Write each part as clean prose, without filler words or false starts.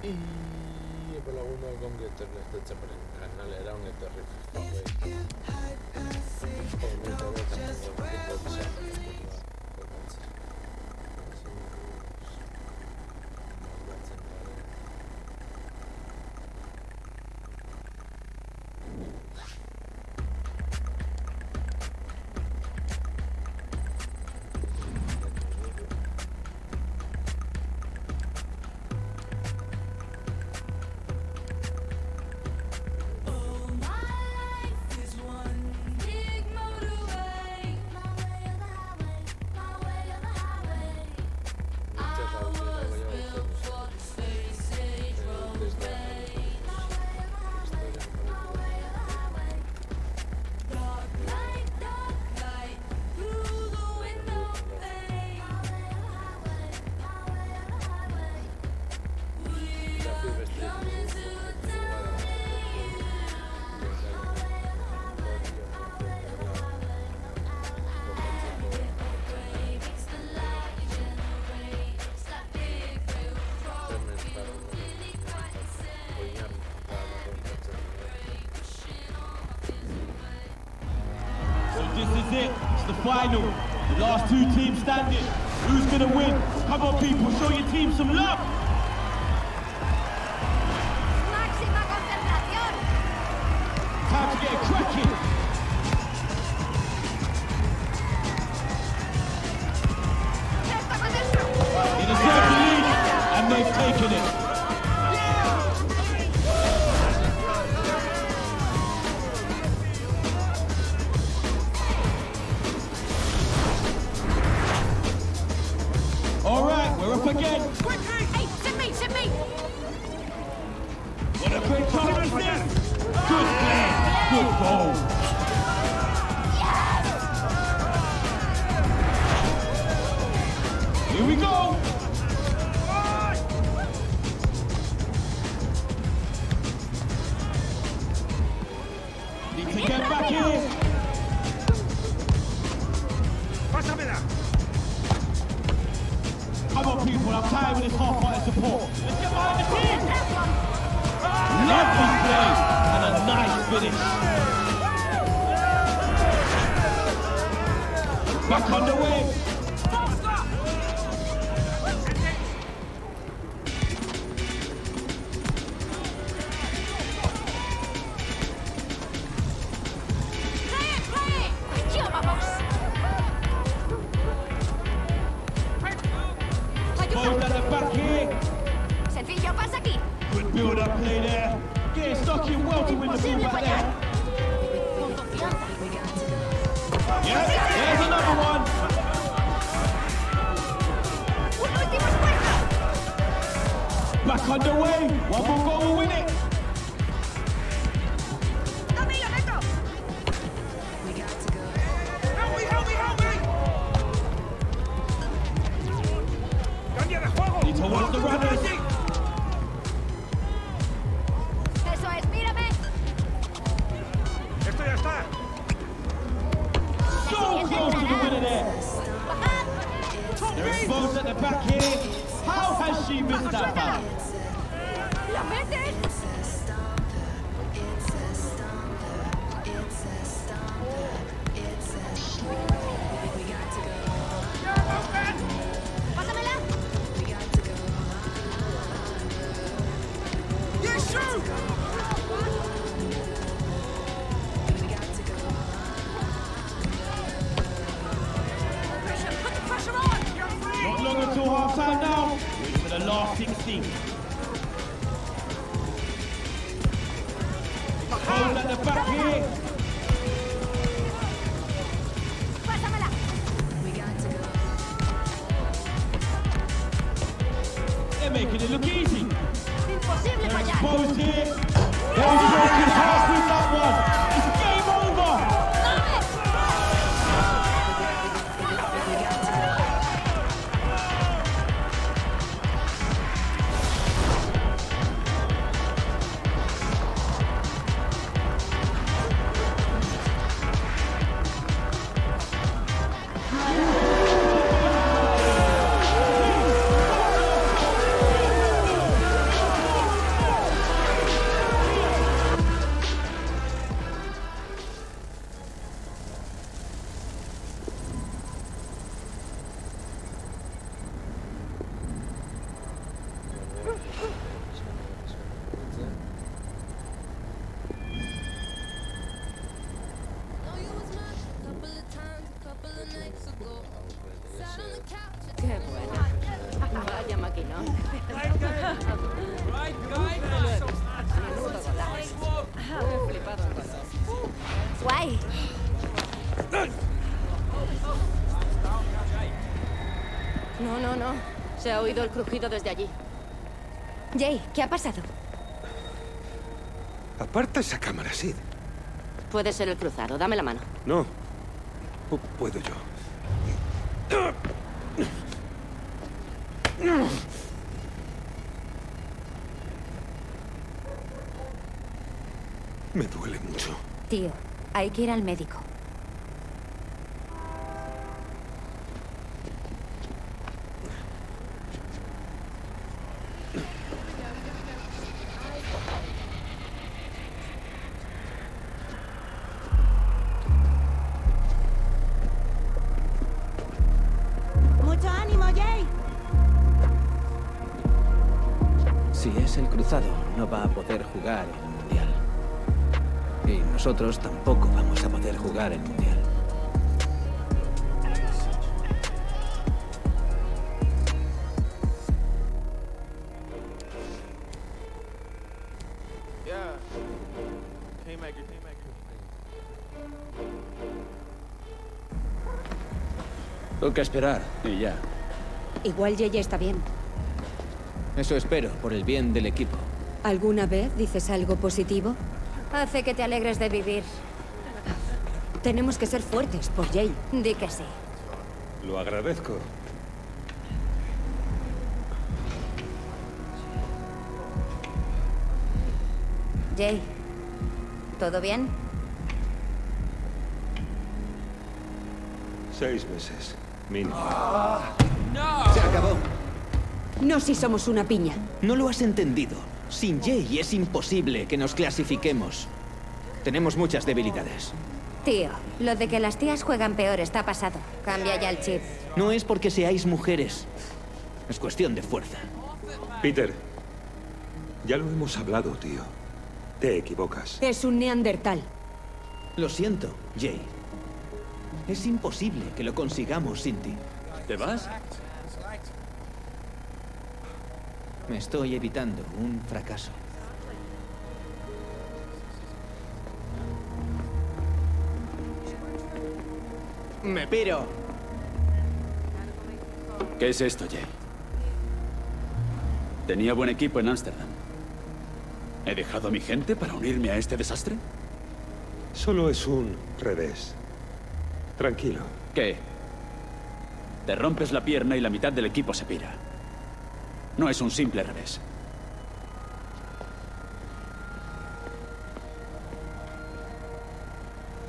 I på laguno kom getter nästet semmoinen kannalla on että riffaa. This is it, it's the final. The last two teams standing. Who's gonna win? Come on people, show your team some love! Máxima concentración. Time to get cracking! In a certain lead, and they've taken it. All right, we're up again. Quickly! Hey, ship me! What a great chance is this! Good play, good goal. Yes! Here we go. Need to get back here. Come on, people, I'm tired with this half-hearted support. Let's get behind the team! Lovely play and a nice finish. Back underway. ¡Play it! ¡Ya vamos! Ball's at the back here. Sencillo, pasa aquí. Good build-up play there. Getting stuck in well to win the ball back there. Con confianza. Yes, there's another one. ¡Un último esfuerzo! Back underway. One more goal will win it. ¡Dame y lo meto! Need to watch the runners. Eso es, mírame. So close to the winner there. They're exposed at the back here. How has she missed that back? ¡Lo metes! ¡Pásamela! Put the pressure on! Not long until half-time now. Waiting for the last 16. Exposed at the back here. ¡Pásamela! They're making it look easy. ¡Imposible They're fallar! exposed here. They'll break his heart with that one. It's game over. ¿no? Guay. No. Se ha oído el crujido desde allí. Jay, ¿qué ha pasado? Aparta esa cámara, Sid. Puede ser el cruzado. Dame la mano. No. Puedo yo. Me duele mucho. Tío, hay que ir al médico. ¡Mucho ánimo, Jay! Si es el cruzado, no va a poder jugar el Mundial. Y nosotros tampoco vamos a poder jugar el Mundial. Toca esperar, y ya. Igual Jay está bien. Eso espero, por el bien del equipo. ¿Alguna vez dices algo positivo? Hace que te alegres de vivir. Tenemos que ser fuertes por Jay. Di que sí. Lo agradezco. Jay, ¿todo bien? 6 meses. Mínimo. ¡Se acabó! No si somos una piña. No lo has entendido. Sin Jay es imposible que nos clasifiquemos. Tenemos muchas debilidades. Tío, lo de que las tías juegan peor está pasado. Cambia ya el chip. No es porque seáis mujeres. Es cuestión de fuerza. Peter, ya lo hemos hablado, tío. Te equivocas. Es un neandertal. Lo siento, Jay. Es imposible que lo consigamos sin ti. ¿Te vas? Me estoy evitando un fracaso. ¡Me piro! ¿Qué es esto, Jay? Tenía buen equipo en Ámsterdam. ¿He dejado a mi gente para unirme a este desastre? Solo es un revés. Tranquilo. ¿Qué? Te rompes la pierna y la mitad del equipo se pira. No es un simple revés.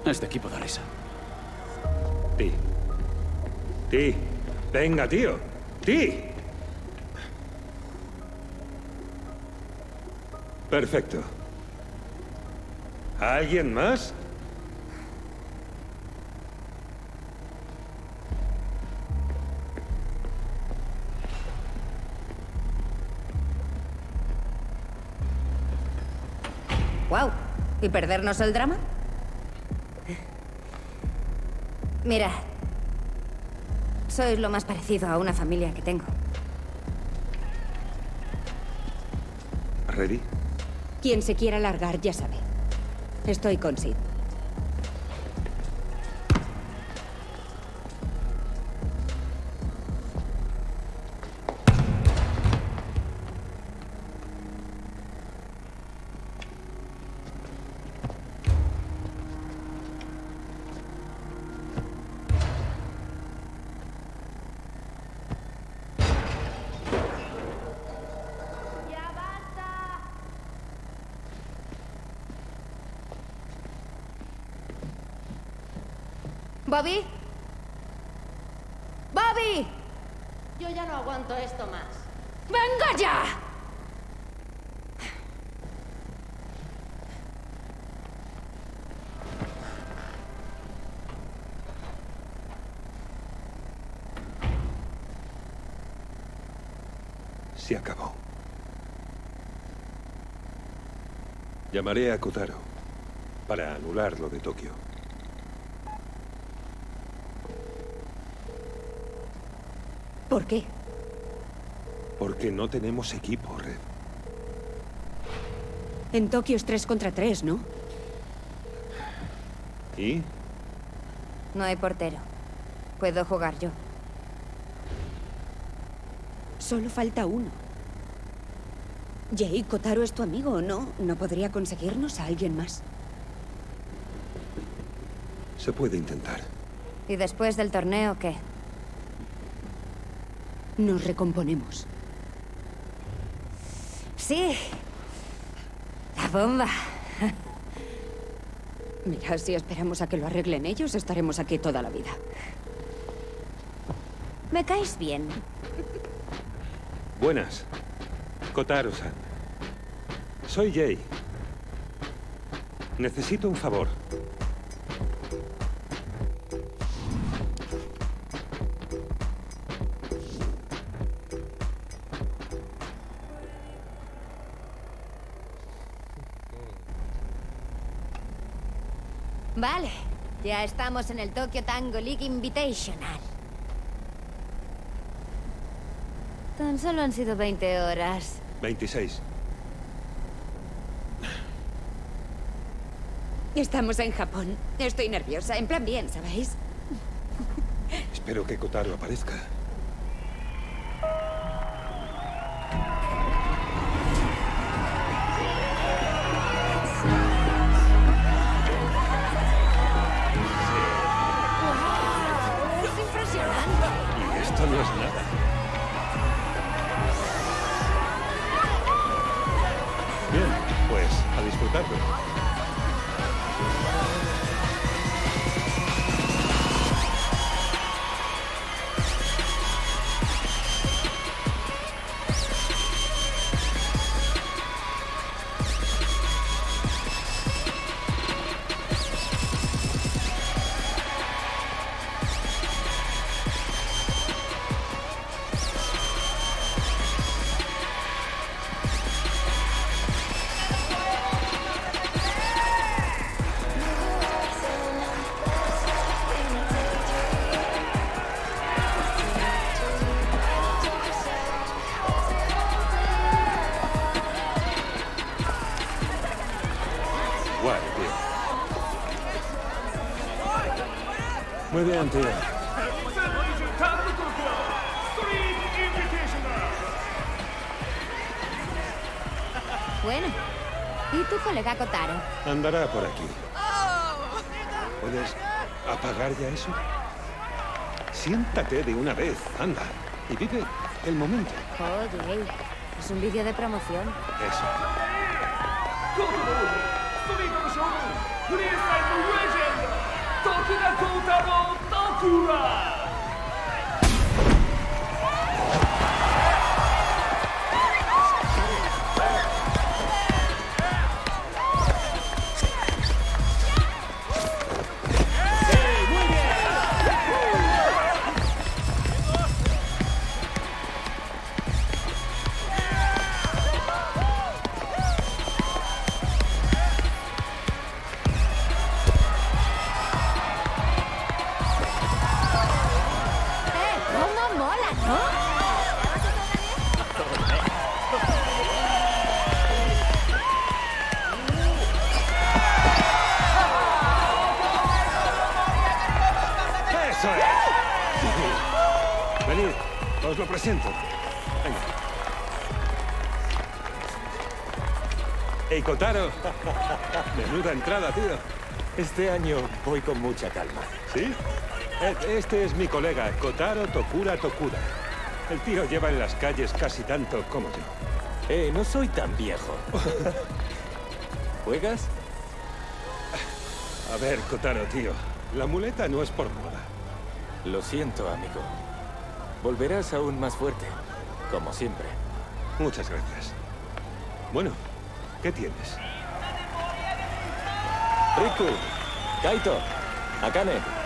Este equipo da risa. Ti. Ti. Venga, tío. Ti. Perfecto. ¿Alguien más? Wow. ¿Y perdernos el drama? Mira, sois lo más parecido a una familia que tengo. ¿Ready? Quien se quiera largar ya sabe. Estoy con Sid. ¿Bobby? ¡Bobby! Yo ya no aguanto esto más. ¡Venga ya! Se acabó. Llamaré a Kotaro para anular lo de Tokio. ¿Por qué? Porque no tenemos equipo, Red. En Tokio es 3 contra 3, ¿no? ¿Y? No hay portero. Puedo jugar yo. Solo falta uno. Jay, Kotaro es tu amigo, ¿o no? ¿No podría conseguirnos a alguien más? Se puede intentar. ¿Y después del torneo qué? Nos recomponemos. Sí. La bomba. Mira, si esperamos a que lo arreglen ellos, estaremos aquí toda la vida. Me caes bien. Buenas. Kotaro-san. Soy Jay. Necesito un favor. Vale. Ya estamos en el Tokyo Tango League Invitational. Tan solo han sido 20 horas. 26. Estamos en Japón. Estoy nerviosa, en plan bien, ¿sabéis? Espero que Kotaro aparezca. ¡Es impresionante! Y esto no es nada. Bien, pues a disfrutarlo. Guay, tío. Muy bien, tío. Bueno. ¿Y tu colega Kotaro? Andará por aquí. ¿Puedes apagar ya eso? Siéntate de una vez, anda. Y vive el momento. Oye, es un vídeo de promoción. Eso. ストリートの将軍フリースタイルのレジェンド徳田幸太郎徳は ¿Cómo mola, no? ¡Eso es! Venid, os lo presento. Venga. ¡Ey, Kotaro! Menuda entrada, tío. Este año voy con mucha calma. ¿Sí? Este es mi colega, Kotaro Tokura Tokura. El tío lleva en las calles casi tanto como yo. No soy tan viejo. ¿Juegas? A ver, Kotaro, tío. La muleta no es por moda. Lo siento, amigo. Volverás aún más fuerte, como siempre. Muchas gracias. Bueno, ¿qué tienes? Riku, Kaito, Akane.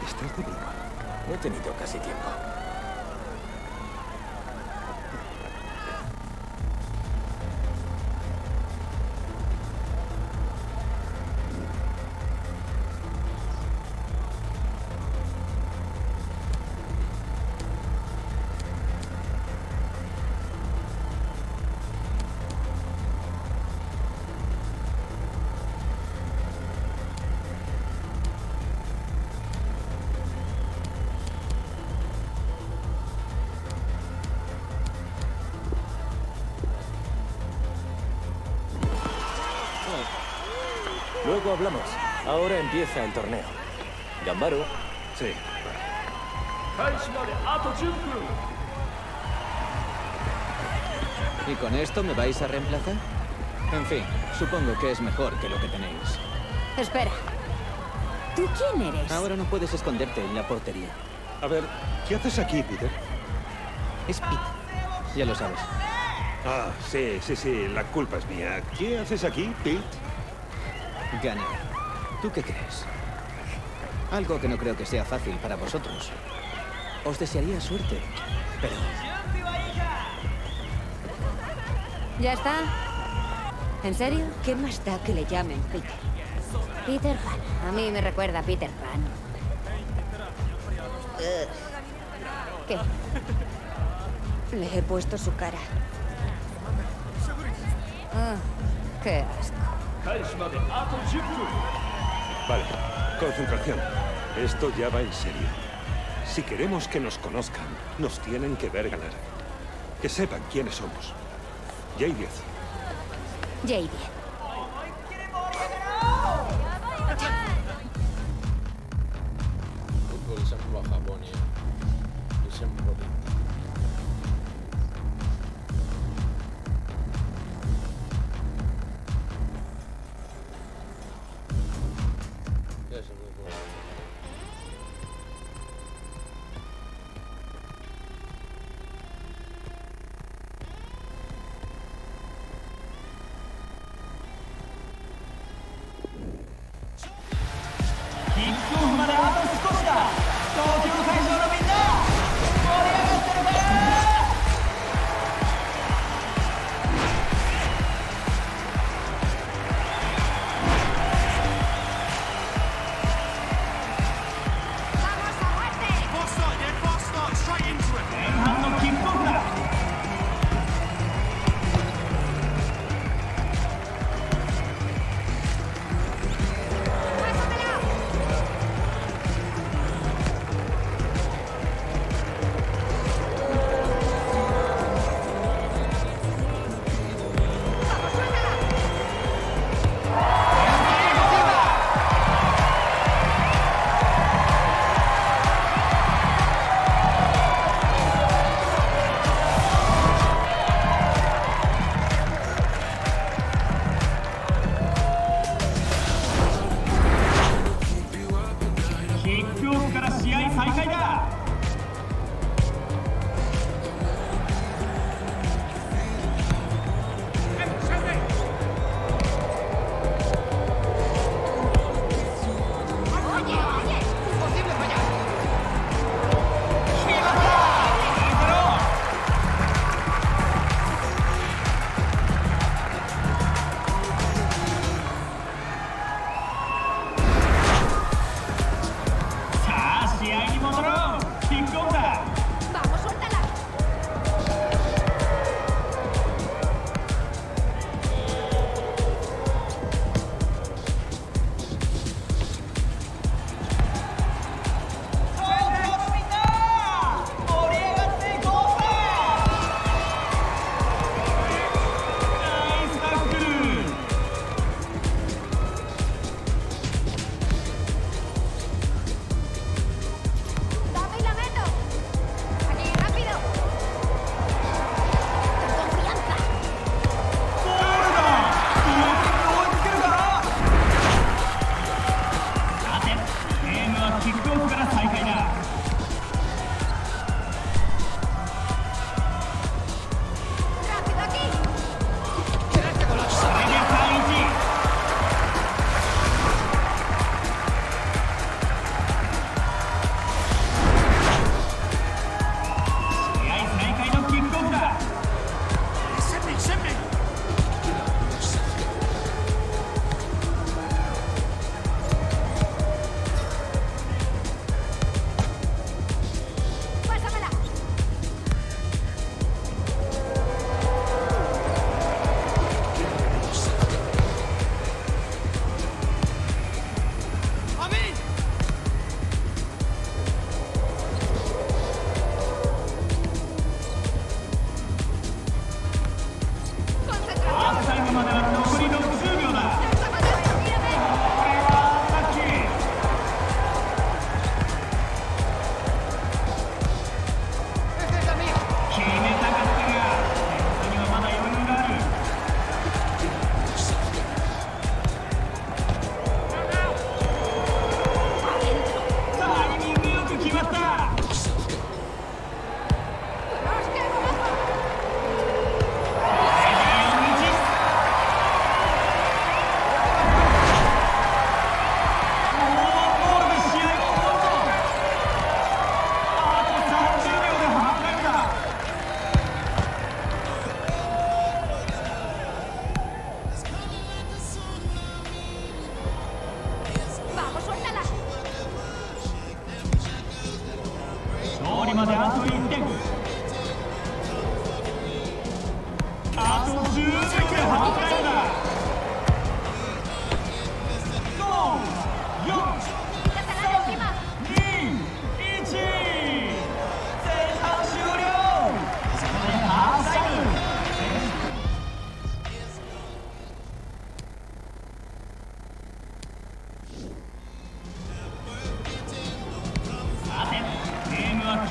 ¿Estás de broma? No he tenido casi tiempo. luego hablamos. Ahora empieza el torneo. Gambaro. Sí. 開始まであと10分 ¿Y con esto me vais a reemplazar? En fin, supongo que es mejor que lo que tenéis. Espera. ¿Tú quién eres? Ahora no puedes esconderte en la portería. A ver, ¿qué haces aquí, Peter? Es Pete. Ya lo sabes. Ah, sí, la culpa es mía. ¿Qué haces aquí, Pete? Ganar. ¿Tú qué crees? Algo que no creo que sea fácil para vosotros. Os desearía suerte, pero... ¿Ya está? ¿En serio? ¿Qué más da que le llamen Peter? Peter Pan. A mí me recuerda a Peter Pan. ¿Qué? Le he puesto su cara. Ah, qué asco. 開始まであと10分 Vale, concentración. Esto ya va en serio. Si queremos que nos conozcan, nos tienen que ver ganar. Que sepan quiénes somos. J10. J10. Fotbollisen var Japonia. December. Yes, I'm going.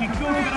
Kyoto